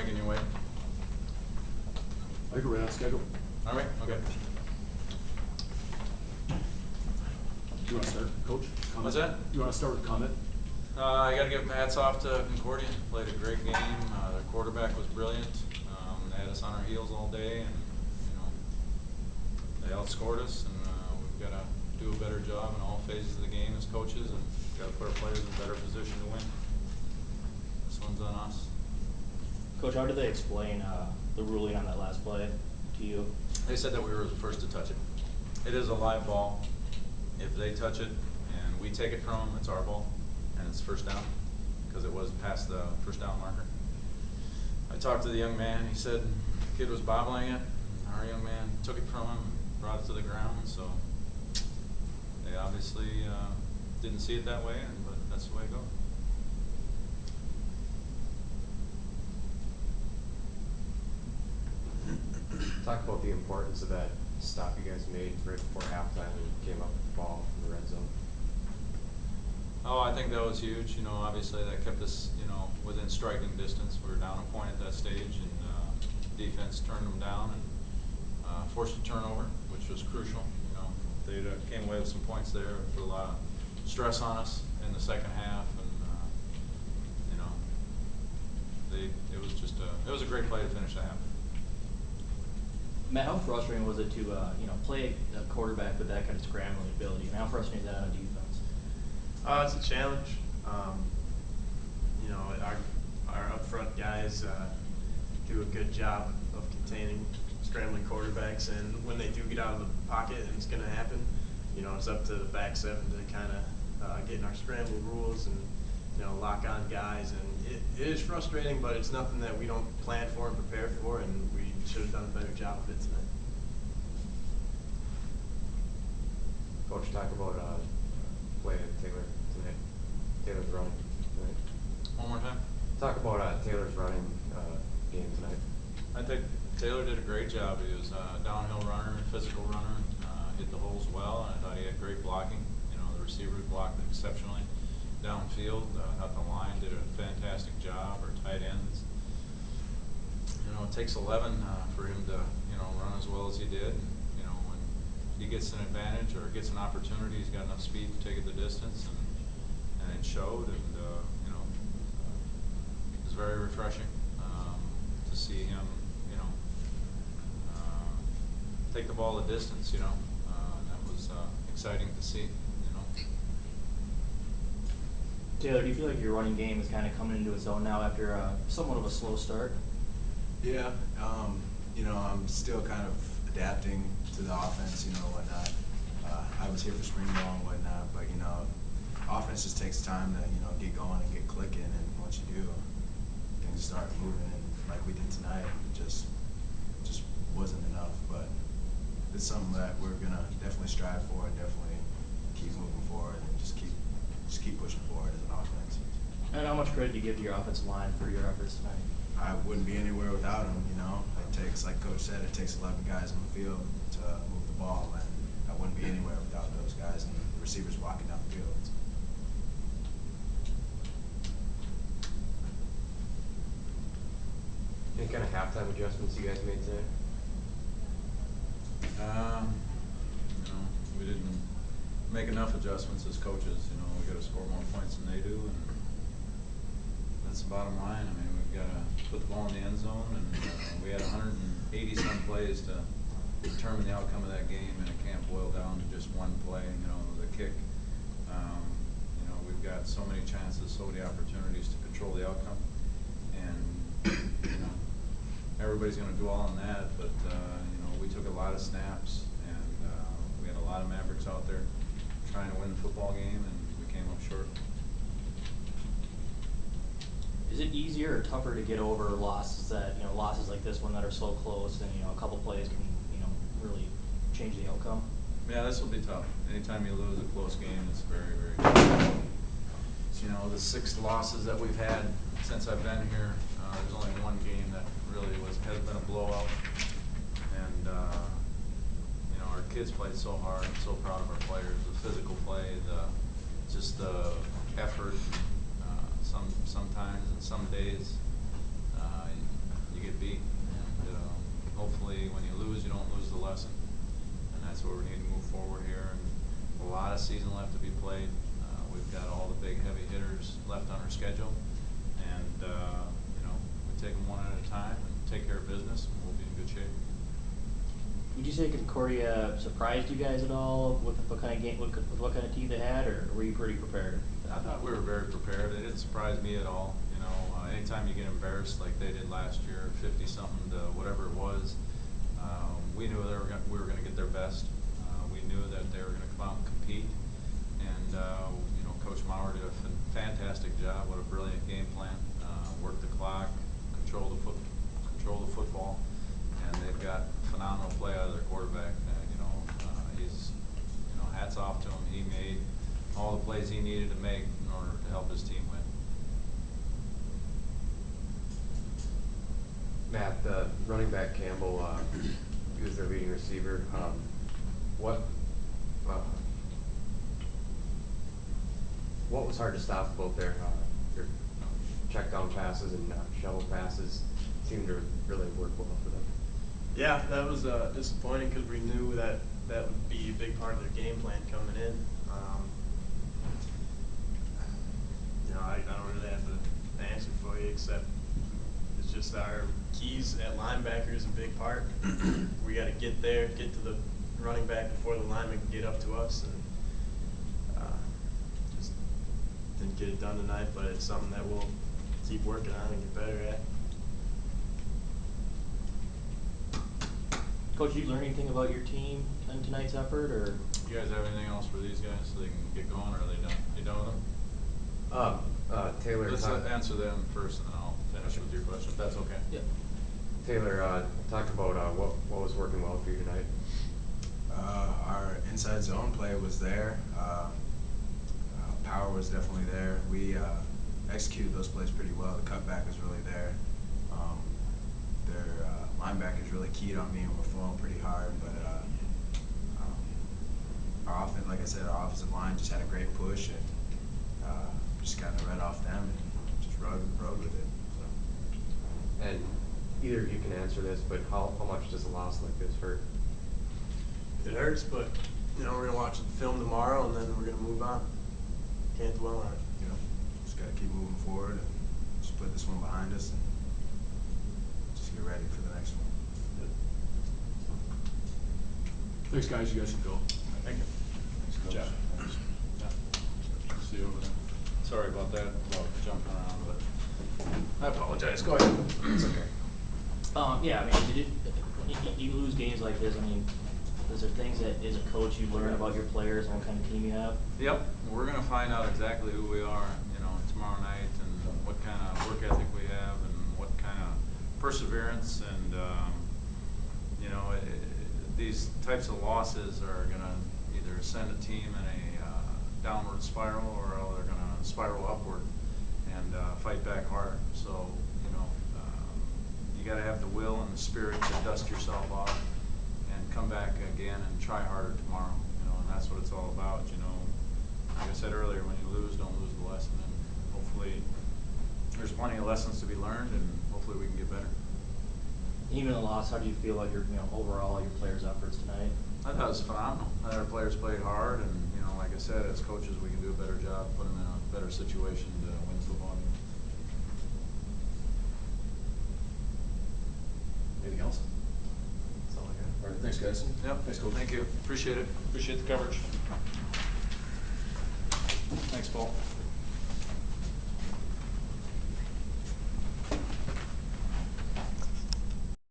making your way? I go right on schedule. All right, okay. Do you want to start, Coach? Comment? What's that? Do you want to start with a comment? I got to give hats off to Concordia. Played a great game. Their quarterback was brilliant. They had us on our heels all day, and they outscored us. And we've got to do a better job in all phases of the game as coaches, and got to put our players in a better position to win. This one's on us. Coach, how did they explain the ruling on that last play to you? They said that we were the first to touch it. It is a live ball. If they touch it and we take it from them, it's our ball, and it's first down because it was past the first down marker. I talked to the young man. He said the kid was bobbling it. Our young man took it from him and brought it to the ground. So they obviously didn't see it that way, but that's the way it goes. Talk about the importance of that stop you guys made right before halftime and came up with the ball in the red zone. Oh, I think that was huge. Obviously that kept us, within striking distance. We were down a point at that stage, and defense turned them down and forced a turnover, which was crucial. They came away with some points there, put a lot of stress on us in the second half, and it was a great play to finish the half. Matt, how frustrating was it to play a quarterback with that kind of scrambling ability, and how frustrating is that on defense? It's a challenge. Our up front guys do a good job of containing scrambling quarterbacks, and when they do get out of the pocket, and it's going to happen, it's up to the back seven to kind of get in our scramble rules and lock on guys. And it is frustrating, but it's nothing that we don't plan for and prepare for, and we should have done a better job of it tonight. Coach, talk about playing Taylor tonight. Taylor's running tonight. One more time. Talk about Taylor's running game tonight. I think Taylor did a great job. He was a downhill runner, physical runner, hit the holes well, and I thought he had great blocking. The receivers blocked exceptionally downfield. Out the line did a fantastic job. Our tight ends. It takes 11 for him to run as well as he did. When he gets an advantage or gets an opportunity, he's got enough speed to take it the distance, and it showed. And it was very refreshing to see him take the ball the distance. That was exciting to see. Taylor, do you feel like your running game is kind of coming into its own now after somewhat of a slow start? Yeah, I'm still kind of adapting to the offense, whatnot. I was here for spring ball and whatnot, but offense just takes time to get going and get clicking, and once you do, things start moving. And like we did tonight, it just wasn't enough. But it's something that we're gonna definitely strive for, and definitely keep moving forward, and just keep pushing forward as an offense. And how much credit do you give to your offensive line for your efforts tonight? I wouldn't be anywhere without them. It takes, like Coach said, it takes 11 guys on the field to move the ball, and I wouldn't be anywhere without those guys and the receivers walking down the field. Any kind of halftime adjustments you guys made today? We didn't make enough adjustments as coaches. We got to score more points than they do, and that's the bottom line. We've got to put the ball in the end zone, and we had 180-some plays to determine the outcome of that game, and it can't boil down to just one play. The kick. We've got so many chances, so many opportunities to control the outcome, and everybody's going to dwell on that. But we took a lot of snaps, and we had a lot of Mavericks out there trying to win the football game, and we came up short. Is it easier or tougher to get over losses like this one that are so close, and a couple plays can really change the outcome? Yeah, this will be tough. Anytime you lose a close game, it's very, very tough. The 6 losses that we've had since I've been here, there's only one game that really has been a blowout, and our kids played so hard. I'm so proud of our players. The physical play, the effort. Sometimes and some days get beat. And hopefully when you lose, you don't lose the lesson. And that's where we need to move forward here. And a lot of season left to be played. We've got all the big heavy hitters left on our schedule. And, you know, we take them one at a time and take care of business, and we'll be in good shape. Would you say Concordia surprised you guys at all with what kind of game, with what kind of team they had, or were you pretty prepared? I thought we were very prepared. It didn't surprise me at all. You know, anytime you get embarrassed like they did last year, 50-something to whatever it was, we knew we were going to get their best. We knew that they were going to come out and compete. And you know, Coach Maurer did a fantastic job. What a brilliant game plan. Work the clock, control the football, and they've got phenomenal play out of their quarterback. You know, he's, you know, hats off to him. He made all the plays he needed to make in order to help his team win. Matt, the running back Campbell, he was their leading receiver. What was hard to stop about their check down passes and shovel passes seemed to really work well for them? Yeah, that was disappointing because we knew that would be a big part of their game plan coming in. You know, I don't really have the answer for you, except it's just our keys at linebacker is a big part. We got to get there, get to the running back before the lineman can get up to us, and just didn't get it done tonight. But it's something that we'll keep working on and get better at. Coach, did you learn anything about your team in tonight's effort, or? You guys have anything else for these guys so they can get going, or are they done? You done with them? Taylor. Let's answer them first, and then I'll finish with your question, if that's okay. Yeah. Taylor, talk about what was working well for you tonight. Our inside zone play was there. Power was definitely there. We executed those plays pretty well. The cutback was really there. Their linebackers really keyed on me and were flowing pretty hard. But our offense, like I said, our offensive line just had a great push and just kind of read off them and just rode with it. So. And either of you can answer this, but how much does a loss like this hurt? It hurts, but you know, we're gonna watch the film tomorrow and then we're gonna move on. Can't dwell on it. You know, just got to keep moving forward and just put this one behind us and just get ready for the next one. Thanks, guys. You guys can go. Thank you. Thanks, Coach. Jeff. Thanks. Yeah. See you over there. Sorry about that, about jumping around, but I apologize. Go ahead. It's okay. Yeah, I mean, you lose games like this. I mean, is there things that, as a coach, you learn about your players and what kind of team you have? Yep, we're going to find out exactly who we are, you know, tomorrow night, and what kind of work ethic we have, and what kind of perseverance, and you know, these types of losses are going to either send a team in a downward spiral, or they're going to spiral upward and fight back hard. So, you know, you got to have the will and the spirit to dust yourself off and come back again and try harder tomorrow. You know, and that's what it's all about. You know, like I said earlier, when you lose, don't lose the lesson. And hopefully, there's plenty of lessons to be learned, and hopefully we can get better. Even in the loss, how do you feel about your, you know, overall your players' efforts tonight? I thought it was phenomenal. I thought our players played hard, and you know, like I said, as coaches, we can do a better job, put them in a better situation to win football games. Anything else? That's all I got. All right. Thanks, guys. Yep. Thanks, Coach. Thank you. Appreciate it. Appreciate the coverage. Thanks, Paul.